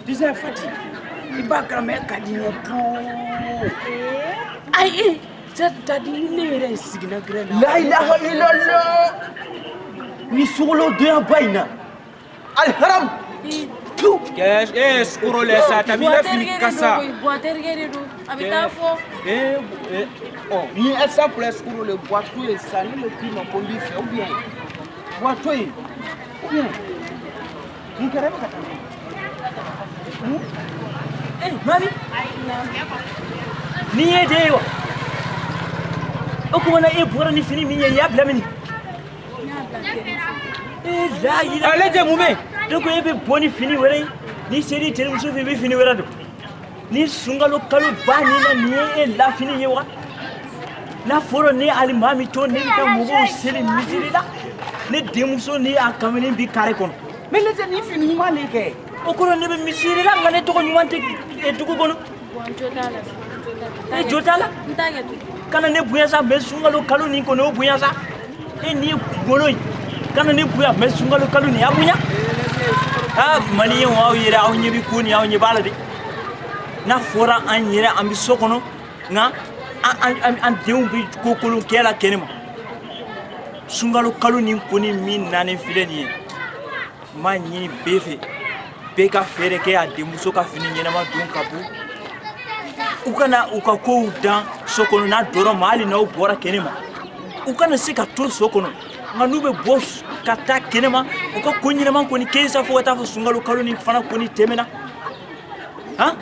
Disa Fati, ibaka me kadinyo to. Ai tadi ne signa grena. La ilaha illallah. Ni solo de baina. Al haram. Tu. Yes, skuro le sata mi la fini kasa. Oh, ni essa pour skuro le boito et ça le primo kondi fait ou bien. Boito ou bien. Ni kareba kata. Mami. Ni ye dewa. O kuma na bora ni fini min ya bla mini. La ila. Ale de mume. Donc ebe boni fini were ni seri tere muso fe be fini wera do. Ni sungalo kalu bani na ni la fini yewa. Na foro ni ali mami to ni ta mugo seri misiri la. Ne demuso ni akamini bi kare kono. Mais les ni fini ma leke. O kono ne be misiri la ngane to ko nyumante e dugo kono. Jotala kana ne buya sa me sungalo kalu ni kono buya sa e ni golo kana ne buya me sungalo kalu ni abunya mani yin wawo yira aw nyibi kuni aw nyibala de na fora an yira am bi sokono nga an deum bi kokolo kela kenema sungalo kalu ni koni min nane fileni ma nyi befe be ka fere ke a demuso ka fini nyena ma dun kabu ukana ukako dan sokono na doro mali na ubora kenema ukana sika tur sokono nganube boss kata kenema uko kunyina man koni kesa fo ta fo sungalo kalu ni fana koni temena ha